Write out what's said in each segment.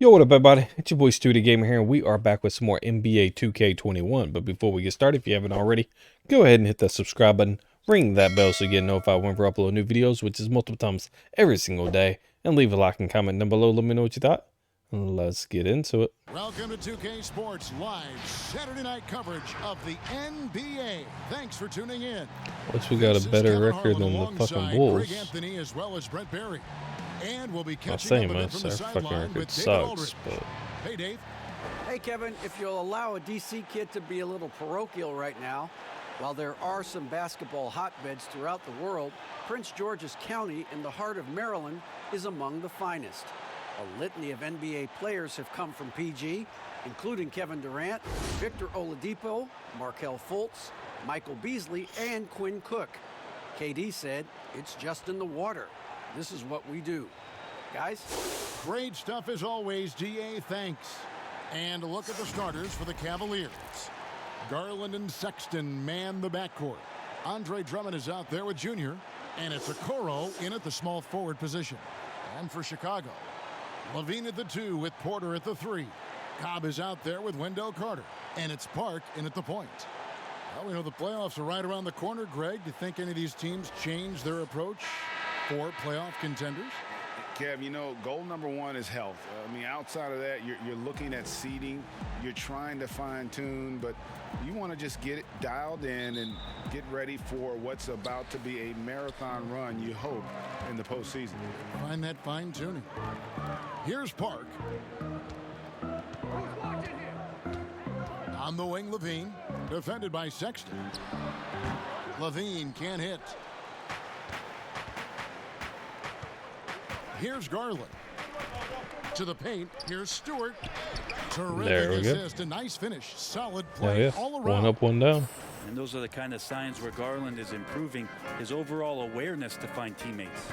Yo, what up, everybody? It's your boy Stu the Gamer here, and we are back with some more NBA 2K21. But before we get started, if you haven't already, go ahead and hit that subscribe button, ring that bell so you get notified whenever I upload new videos, which is multiple times every single day, and leave a like and comment down below. Let me know what you thought. Let's get into it. Welcome to 2K Sports Live Saturday night coverage of the NBA. Thanks for tuning in. Looks we got a better record than the fucking Bulls. Greg Anthony as well as Brent Barry. And we'll be I'll catching say up a bit from the our fucking sideline record with David sucks, Aldridge. but Hey, Dave. Hey, Kevin, if you'll allow a DC kid to be a little parochial right now, while there are some basketball hotbeds throughout the world, Prince George's County in the heart of Maryland is among the finest. A litany of NBA players have come from PG, including Kevin Durant, Victor Oladipo, Markelle Fultz, Michael Beasley, and Quinn Cook. KD said, "It's just in the water. This is what we do." Guys? Great stuff as always, DA. Thanks. And a look at the starters for the Cavaliers. Garland and Sexton man the backcourt. Andre Drummond is out there with Junior. And it's Okoro in at the small forward position. And for Chicago, Levine at the 2 with Porter at the 3. Cobb is out there with Wendell Carter. And it's Park in at the point. Well, we know the playoffs are right around the corner, Greg. Do you think any of these teams change their approach for playoff contenders? Kev, you know, goal number one is health. I mean, outside of that, you're looking at seeding. You're trying to fine-tune, but you want to just get it dialed in and get ready for what's about to be a marathon run, you hope, in the postseason. Find that fine-tuning. Here's Park. On the wing, Levine. Defended by Sexton. Levine can't hit. Here's Garland. To the paint. Here's Stewart. Terrific assist. A nice finish. Solid play all around. One up, one down. And those are the kind of signs where Garland is improving his overall awareness to find teammates.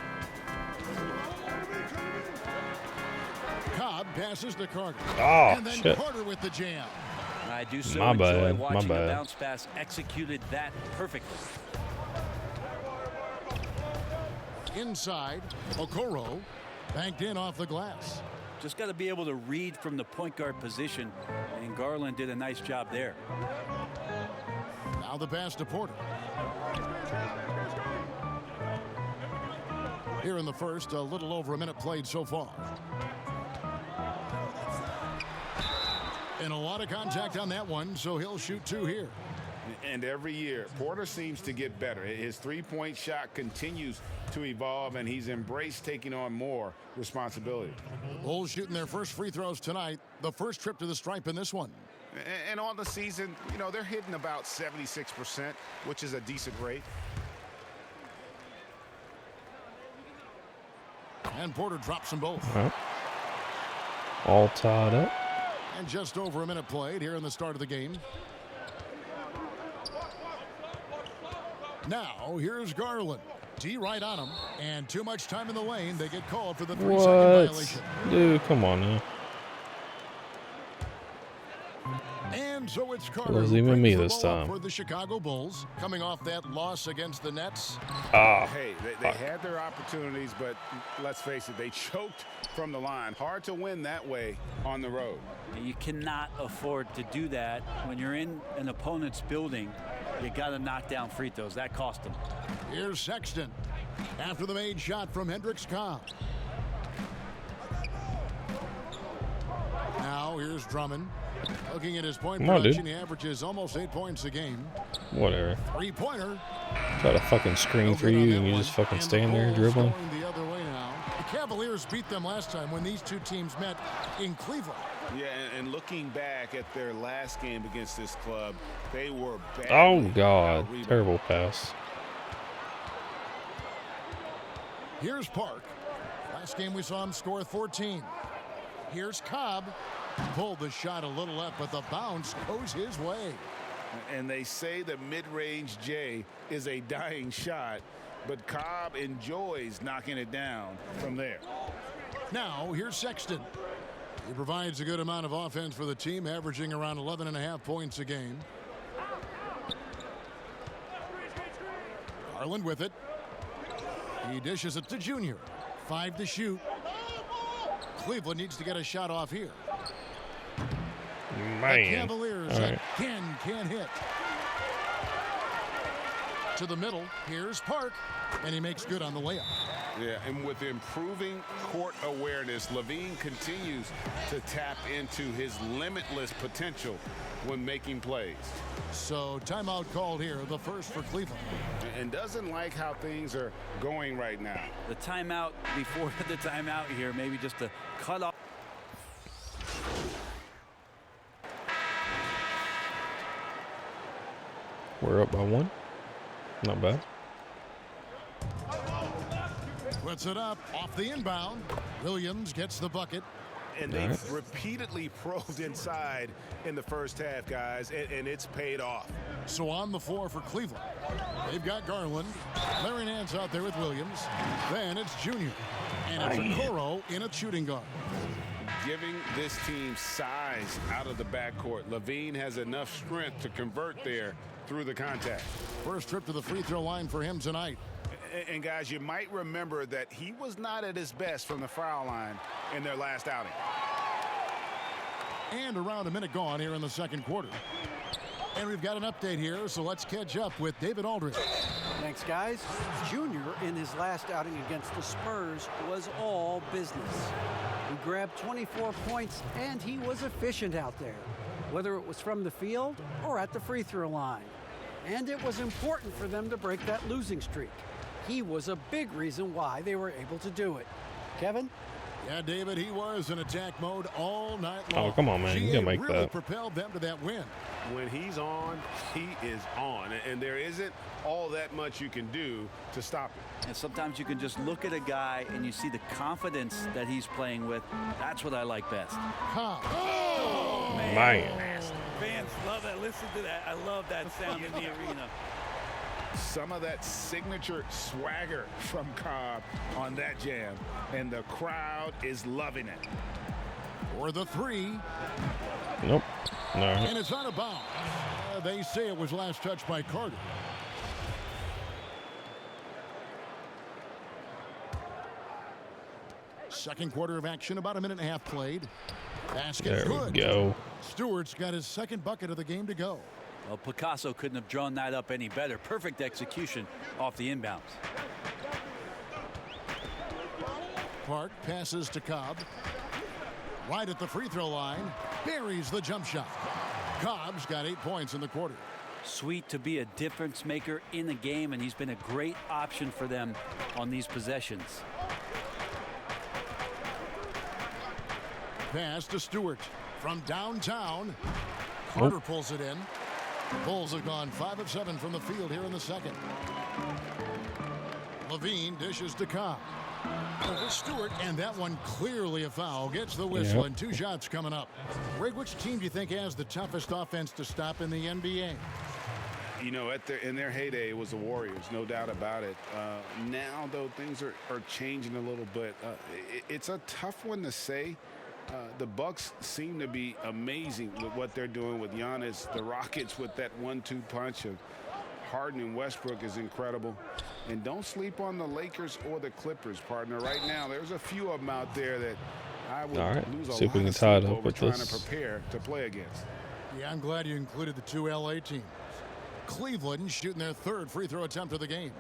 Cobb passes to Carter. Oh, and then shit. Carter with the jam. I do so My enjoy bad. watching the bounce pass executed that perfectly. Inside, Okoro banked in off the glass. Just got to be able to read from the point guard position, and Garland did a nice job there. Now the pass to Porter. Here in the first, a little over a minute played so far. And a lot of contact on that one, so he'll shoot 2 here. And every year, Porter seems to get better. His three-point shot continues to evolve, and he's embraced taking on more responsibility. Bulls shooting their first free throws tonight. The first trip to the stripe in this one. And on the season, you know, they're hitting about 76%, which is a decent rate. And Porter drops them both. All tied up. And just over a minute played here in the start of the game. Now, here's Garland. D right on him. And too much time in the lane. They get called for the 3-second violation. Dude, come on now. And so it's Carter. It wasn't even me this time. time. For the Chicago Bulls, coming off that loss against the Nets. Hey, they had their opportunities, but let's face it, they choked from the line. Hard to win that way on the road. You cannot afford to do that when you're in an opponent's building. You got to knock down free throws. That cost them. Here's Sexton after the made shot from Hendricks Cobb. Now here's Drummond. Looking at his point production, he averages almost 8 points a game. Whatever. Three-pointer. Got a fucking screen for you, and you just fucking stand there dribbling. The other way now. The Cavaliers beat them last time when these two teams met in Cleveland. Yeah, and looking back at their last game against this club, they were bad. Oh, God. Terrible pass. Here's Park. Last game we saw him score 14. Here's Cobb. Pulled the shot a little up, but the bounce goes his way. And they say the mid-range J is a dying shot, but Cobb enjoys knocking it down from there. Now, here's Sexton. He provides a good amount of offense for the team, averaging around 11.5 points a game. Garland with it. He dishes it to Junior. 5 to shoot. Cleveland needs to get a shot off here. The Man. Cavaliers All right. again can't hit. To the middle, here's Park, and he makes good on the layup. Yeah, and with improving court awareness, Levine continues to tap into his limitless potential when making plays. So timeout called here, the first for Cleveland. And doesn't like how things are going right now. The timeout before the timeout here, maybe just to cut off. We're up by 1. Not bad. Puts it up off the inbound. Williams gets the bucket. And they've repeatedly probed inside in the first half, guys, and it's paid off. So on the floor for Cleveland, they've got Garland. Larry Nance out there with Williams. Then it's Junior. And it's Okoro in a shooting guard. Giving this team size out of the backcourt. Levine has enough strength to convert there through the contact. First trip to the free throw line for him tonight. And guys, you might remember that he was not at his best from the foul line in their last outing. And around a minute gone here in the second quarter. And we've got an update here, so let's catch up with David Aldridge. Thanks, guys. Junior, in his last outing against the Spurs, was all business. He grabbed 24 points, and he was efficient out there, whether it was from the field or at the free throw line. And it was important for them to break that losing streak. He was a big reason why they were able to do it. Kevin? Yeah, David, he was in attack mode all night long. Oh, come on, man. You gotta make really that. propelled them to that win. When he's on, he is on. And there isn't all that much you can do to stop it. And sometimes you can just look at a guy and you see the confidence that he's playing with. That's what I like best. Oh, Man. Fans love that. Listen to that. I love that sound in the arena. Some of that signature swagger from Cobb on that jam, and the crowd is loving it. For the three, Nope. All right. and it's out of bounds. They say it was last touched by Carter. Second quarter of action, about a minute and a half played. Basket There good. we go. Stewart's got his second bucket of the game to go. Well, Picasso couldn't have drawn that up any better. Perfect execution off the inbounds. Park passes to Cobb. Right at the free throw line. Buries the jump shot. Cobb's got 8 points in the quarter. Sweet to be a difference maker in the game, and he's been a great option for them on these possessions. Pass to Stewart from downtown. Carter pulls it in. Bulls have gone 5 of 7 from the field here in the second. Levine dishes to Cobb. Over Stewart, and that one clearly a foul. Gets the whistle, Yep. and 2 shots coming up. Greg, which team do you think has the toughest offense to stop in the NBA? You know, in their heyday, it was the Warriors, no doubt about it. Now, though, things are changing a little bit. It's a tough one to say. The Bucks seem to be amazing with what they're doing with Giannis. The Rockets with that 1-2 punch of Harden and Westbrook is incredible. And don't sleep on the Lakers or the Clippers, partner. Right now, there's a few of them out there that I would All right, lose a see if lot we can of tie it sleep up over with trying this. to prepare to play against. Yeah, I'm glad you included the 2 LA teams. Cleveland shooting their 3rd free throw attempt of the game.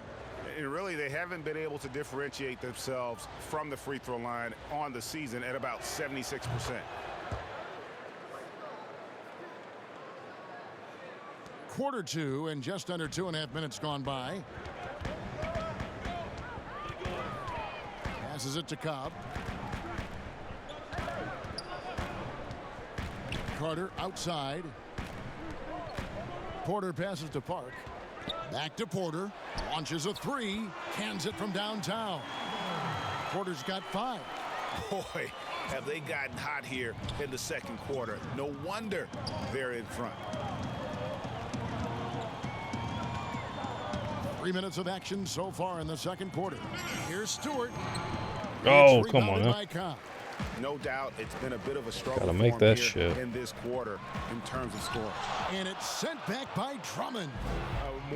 And really, they haven't been able to differentiate themselves from the free throw line on the season at about 76%. Quarter 2 and just under 2.5 minutes gone by. Passes it to Cobb. Carter outside. Porter passes to Park. Back to Porter. Launches a 3. Cans it from downtown. Porter's got 5. Boy, have they gotten hot here in the second quarter. No wonder they're in front. 3 minutes of action so far in the second quarter. Here's Stewart. Oh, It's come on rebounded now. by Cobb. No doubt it's been a bit of a struggle Gotta for make him that here shit. in this quarter in terms of scoring. And it's sent back by Drummond.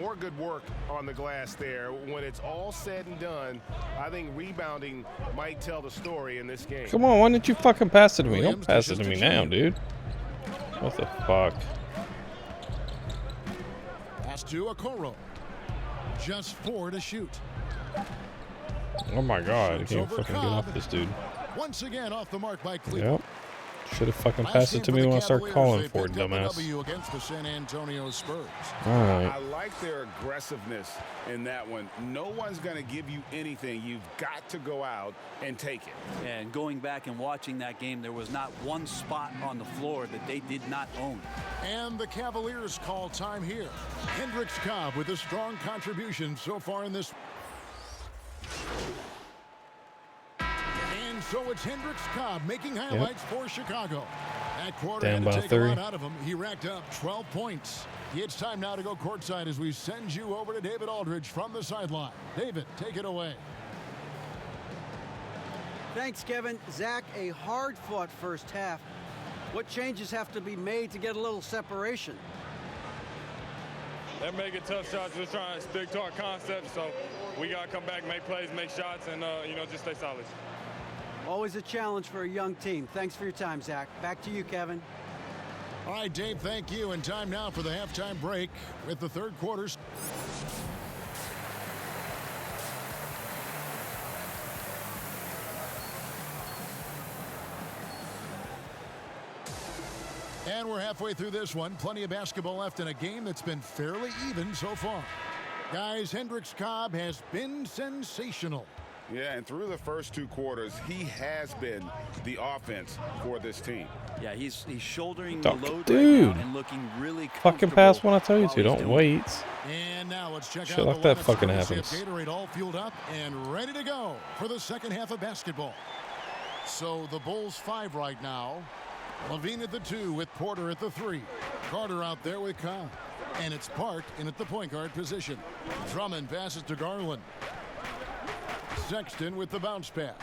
more good work on the glass there. When it's all said and done, I think rebounding might tell the story in this game. Come on, why didn't you fucking pass it to me? Don't Williams pass it dishes to me to now, Junior. dude. What the fuck? Pass to Okoro. Just 4 to shoot. Oh my god, I Shoots can't over fucking get Cobb. off this dude. Once again off the mark by Cleveland. Yep. Should have fucking Last passed it game to for me the when I start Cavaliers, calling they for it, picked up a dumbass. W against the San Antonio Spurs. Alright. I like their aggressiveness in that one. No one's going to give you anything. You've got to go out and take it. And going back and watching that game, there was not one spot on the floor that they did not own. And the Cavaliers call time here. Hendricks Cobb with a strong contribution so far in this. And so it's Hendricks Cobb making highlights for Chicago. That quarter Down had to by take 3. a lot out of him. He racked up 12 points. It's time now to go courtside as we send you over to David Aldridge from the sideline. David, take it away. Thanks, Kevin. Zach, a hard-fought first half. What changes have to be made to get a little separation? They're making tough shots. We're trying to stick to our concept, so we got to come back, make plays, make shots, and, just stay solid. Always a challenge for a young team. Thanks for your time, Zach. Back to you, Kevin. All right, Dave, thank you. And time now for the halftime break with the third quarter. And we're halfway through this one. Plenty of basketball left in a game that's been fairly even so far. Guys, Hendricks Cobb has been sensational. Yeah, and through the first 2 quarters, he has been the offense for this team. Yeah, he's shouldering Duck, the load dude. right now and looking really Fucking pass when I tell you while to. he's Don't doing it. wait. And now let's check Shit out like the that lineups fucking courtesy happens. of Gatorade all fueled up and ready to go for the second half of basketball. So the Bulls 5 right now. Levine at the 2 with Porter at the 3. Carter out there with Cobb. And it's Park in at the point guard position. Drummond passes to Garland. Sexton with the bounce pass.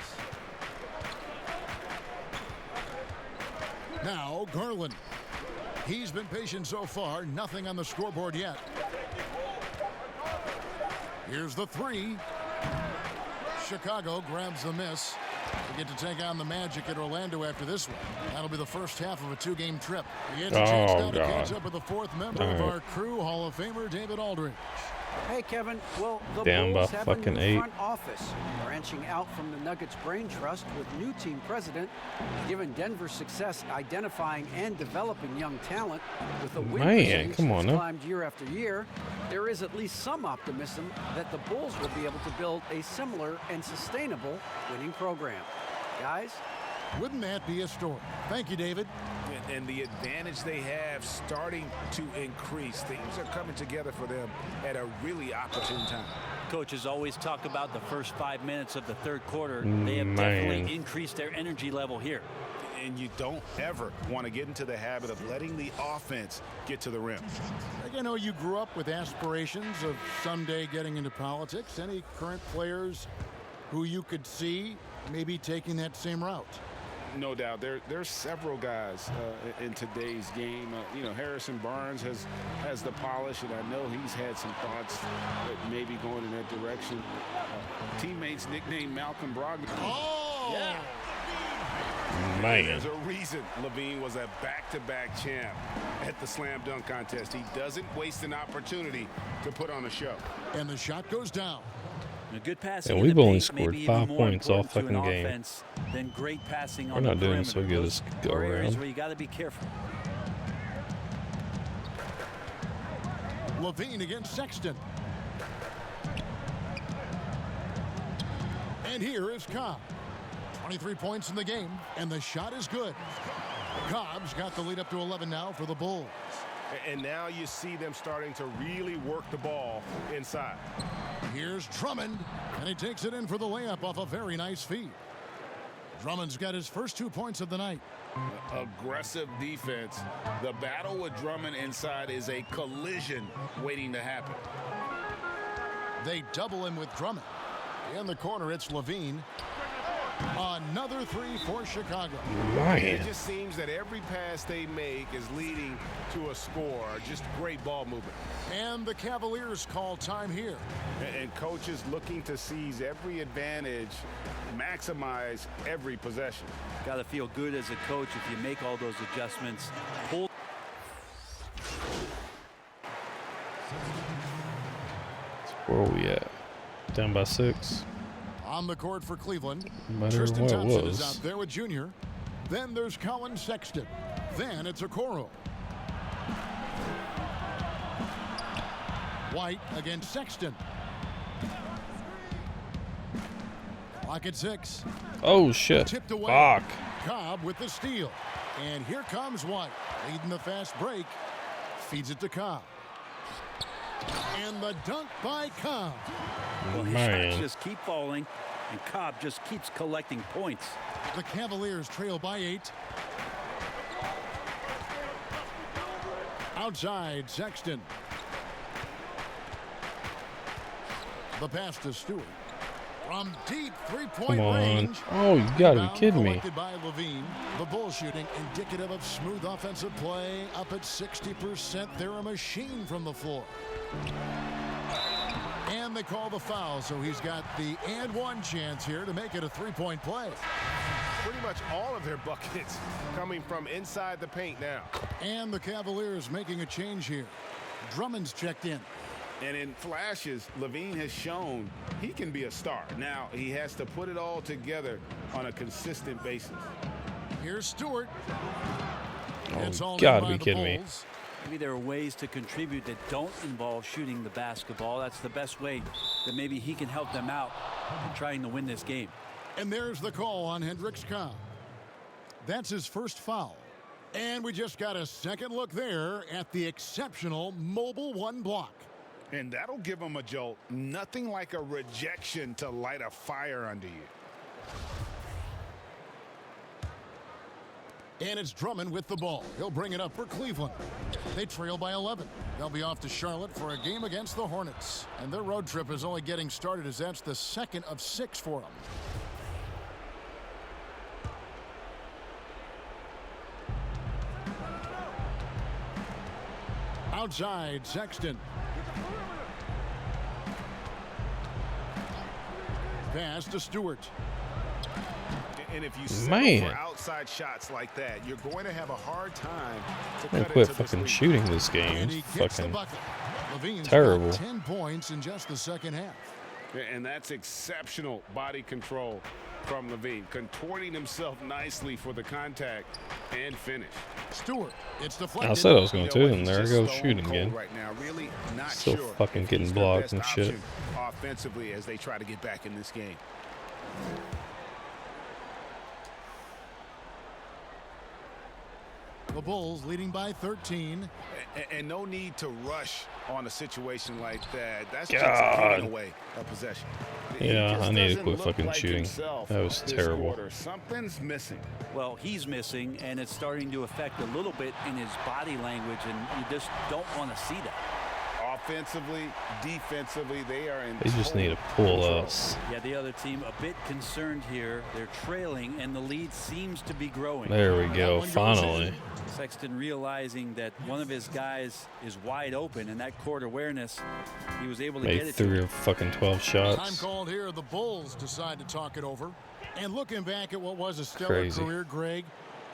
Now Garland. He's been patient so far. Nothing on the scoreboard yet. Here's the 3. Chicago grabs the miss. We get to take on the Magic at Orlando after this one. That'll be the first half of a 2-game trip. He gets a chance now to catch up with the 4th member of our crew, Hall of Famer David Aldridge. Hey, Kevin. Well, the Down Bulls by have a fucking new 8. front office, branching out from the Nuggets Brain Trust with new team president, given Denver success identifying and developing young talent with a win Man, percentage come on that's now. climbed year after year. There is at least some optimism that the Bulls will be able to build a similar and sustainable winning program. Guys, Wouldn't that be a story? Thank you, David. And the advantage they have starting to increase. Things are coming together for them at a really opportune time. Coaches always talk about the first 5 minutes of the third quarter. They have Man. definitely increased their energy level here. And you don't ever want to get into the habit of letting the offense get to the rim. I know you grew up with aspirations of someday getting into politics. Any current players who you could see maybe taking that same route? No doubt. There's several guys in today's game. Harrison Barnes has the polish, and I know he's had some thoughts that maybe going in that direction. Teammates nicknamed Malcolm Brogdon. Oh! Yeah. Man. There's a reason Levine was a back-to-back champ at the slam dunk contest. He doesn't waste an opportunity to put on a show. And the shot goes down. A good passing And in we've the only paint scored may be 5 even more points all important to an fucking game. offense than great passing We're on not the doing so perimeter. good Those this go are areas around. where you got to be careful. Levine against Sexton. And here is Cobb. 23 points in the game, and the shot is good. Cobb's got the lead up to 11 now for the Bulls. And now you see them starting to really work the ball inside. Here's Drummond, and he takes it in for the layup off a very nice feed. Drummond's got his first 2 points of the night. Aggressive defense. The battle with Drummond inside is a collision waiting to happen. They double him with Drummond. In the corner, it's Levine. Another three for Chicago. It Man. just seems that every pass they make is leading to a score. Just great ball movement. And the Cavaliers call time here. And coaches looking to seize every advantage, maximize every possession. Got to feel good as a coach if you make all those adjustments. Pull. Where are we at? Down by 6. On the court for Cleveland, No matter Tristan what it Thompson was. is out there with Junior. Then there's Colin Sexton. Then it's Okoro. White against Sexton. Clock at 6. Oh, shit. Tipped away. Fuck. Cobb with the steal. And here comes White, leading the fast break. Feeds it to Cobb. And the dunk by Cobb. Well, his Man. shots just keep falling, and Cobb just keeps collecting points. The Cavaliers trail by 8. Outside, Sexton. The pass to Stewart. From deep three-point Come on. range. Oh, you gotta be Rebound kidding me. collected by Levine. The bull shooting indicative of smooth offensive play. Up at 60%. They're a machine from the floor. And they call the foul, so he's got the and one chance here to make it a three-point play. Pretty much all of their buckets coming from inside the paint now. And the Cavaliers making a change here. Drummond's checked in. And in flashes, Levine has shown he can be a star. Now, he has to put it all together on a consistent basis. Here's Stewart. Oh, It's all gotta in by be the kidding me. Bulls. Maybe there are ways to contribute that don't involve shooting the basketball. That's the best way that maybe he can help them out in trying to win this game. And there's the call on Hendricks Cobb. That's his first foul. And we just got a second look there at the exceptional mobile one block. And that'll give him a jolt. Nothing like a rejection to light a fire under you. And it's Drummond with the ball. He'll bring it up for Cleveland. They trail by 11. They'll be off to Charlotte for a game against the Hornets. And their road trip is only getting started as that's the second of 6 for them. Outside, Sexton. Pass to Stewart. And if you settle Man. for outside shots like that, you're going to have a hard time to I'm gonna cut quit into this fucking lead. shooting this game. And he It's gets the fucking bucket. Levine's terrible. got 10 points in just the second half. And that's exceptional body control from Levine, contorting himself nicely for the contact and finish. Stewart, it's deflected. I said I was going You know to, what, and he's there I just go stone shooting cold again. right now. Really not Still sure fucking if getting he's their blocked best and shit. option offensively as they try to get back in this game. The Bulls leading by 13. And no need to rush on a situation like that. That's God. just giving away a possession. He Yeah, just I need to doesn't quit look fucking like shooting. himself That was this terrible. quarter. Something's missing. Well, he's missing, and it's starting to affect a little bit in his body language, and you just don't want to see that. Offensively, defensively, they are in They just need to total pull control. us. Yeah, the other team a bit concerned here. They're trailing, and the lead seems to be growing. There we go, one goes finally. in. Sexton realizing that one of his guys is wide open, and that court awareness, he was able to get Made it to 3 him. of fucking 12 Time shots. called here. The Bulls decide to talk it over. And looking back at what was a stellar Crazy. career, Greg,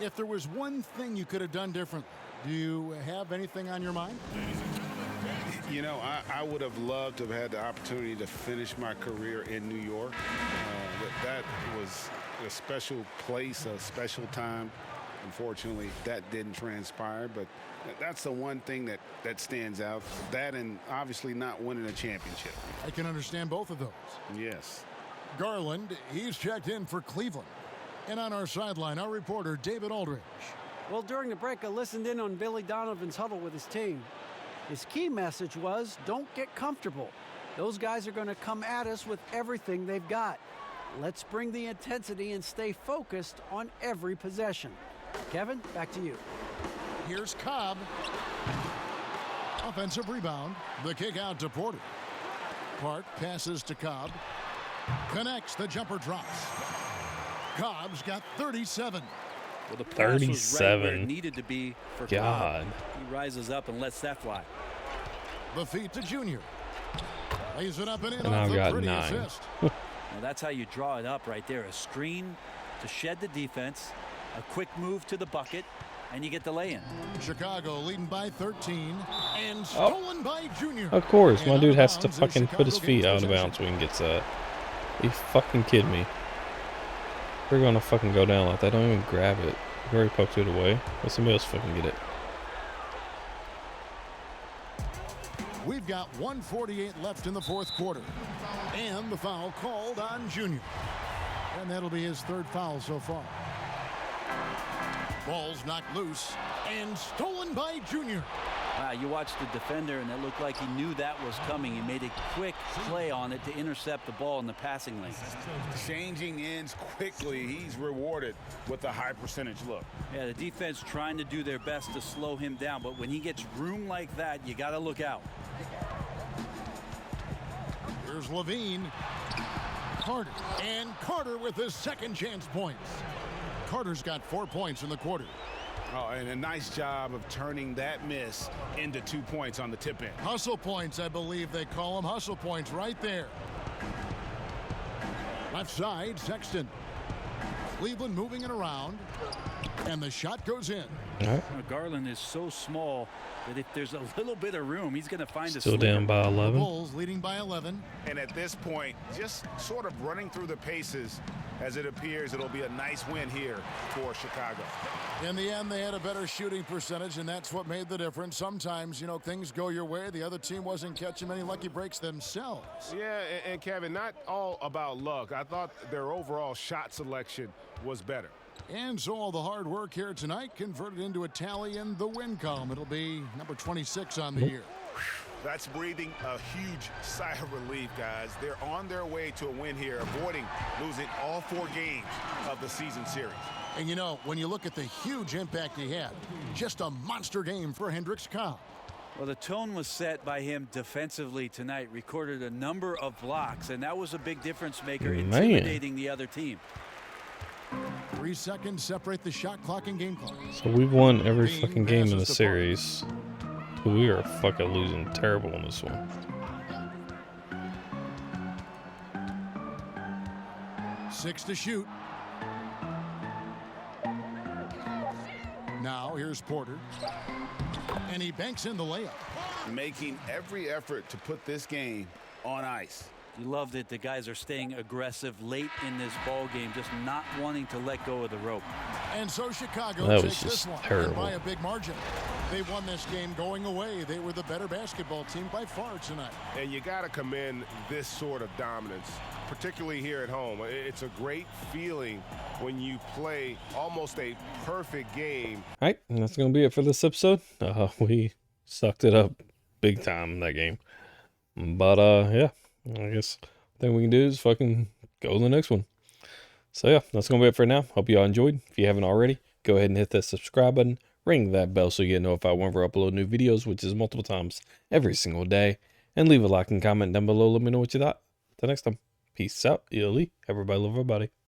if there was one thing you could have done different, do you have anything on your mind? You know, I would have loved to have had the opportunity to finish my career in New York. That was a special place, a special time. Unfortunately, that didn't transpire, but that's the one thing that stands out. That and obviously not winning a championship. I can understand both of those. Yes. Garland, he's checked in for Cleveland. And on our sideline, our reporter, David Aldridge. Well, during the break, I listened in on Billy Donovan's huddle with his team. His key message was, don't get comfortable. Those guys are going to come at us with everything they've got. Let's bring the intensity and stay focused on every possession. Kevin, back to you. Here's Cobb. Offensive rebound. The kick out to Porter. Park passes to Cobb. Connects. The jumper drops. Cobb's got 37. Well, the pass was right where 37. it needed to be for God. Cobb. He rises up and lets that fly. The feet to Junior. Lays it up and in And off I've the got pretty 9. assist. Now that's how you draw it up right there. A screen to shed the defense, a quick move to the bucket, and you get the lay-in. Chicago leading by 13 and stolen by Junior. Of course, my And dude out of has to bounds is fucking put his Chicago feet gains out of possession. bounds when he gets that. You fucking kidding me? We're gonna fucking go down like that. Don't even grab it. You already poked it away. Let somebody else fucking get it. We've got 1:48 left in the fourth quarter. And the foul called on Junior. And that'll be his third foul so far. Ball's knocked loose and stolen by Junior. Wow, you watched the defender, and it looked like he knew that was coming. He made a quick play on it to intercept the ball in the passing lane. Changing ends quickly. He's rewarded with a high percentage look. Yeah, the defense trying to do their best to slow him down, but when he gets room like that, you got to look out. Here's Levine. Carter. And Carter with his second chance points. Carter's got 4 points in the quarter. Oh, and a nice job of turning that miss into 2 points on the tip in. Hustle points, I believe they call them. Hustle points right there. Left side, Sexton. Cleveland moving it around. And the shot goes in. All right. Garland is so small that if there's a little bit of room, he's going to find a Still sliver. down by 11. Bulls leading by 11. And at this point, just sort of running through the paces as it appears it'll be a nice win here for Chicago. In the end, they had a better shooting percentage, and that's what made the difference. Sometimes, you know, things go your way. The other team wasn't catching many lucky breaks themselves. Yeah, and Kevin, not all about luck. I thought their overall shot selection was better. And so all the hard work here tonight converted into a tally in the win column. It'll be number 26 on the year. That's breathing a huge sigh of relief, guys. They're on their way to a win here, avoiding losing all 4 games of the season series. And you know, when you look at the huge impact he had, just a monster game for Hendricks Cobb. Well, the tone was set by him defensively tonight. Recorded a number of blocks, and that was a big difference maker, intimidating the other team. 3 seconds separate the shot clock and game clock. So we've won every fucking game in the series. We are fucking losing terrible in this one. 6 to shoot. Now here's Porter. And he banks in the layup. Making every effort to put this game on ice. You loved it. The guys are staying aggressive late in this ball game, just not wanting to let go of the rope. And so Chicago That was takes this just one terrible. by a big margin. They won this game going away. They were the better basketball team by far tonight. And you got to commend this sort of dominance, particularly here at home. It's a great feeling when you play almost a perfect game. All right, and that's going to be it for this episode. We sucked it up big time in that game. But, yeah, I guess the thing we can do is fucking go to the next one. So, yeah, that's going to be it for now. Hope you all enjoyed. If you haven't already, go ahead and hit that subscribe button. Ring that bell so you get notified whenever I upload new videos, which is multiple times every single day. And leave a like and comment down below. Let me know what you thought. Till next time, peace out. Everybody love everybody.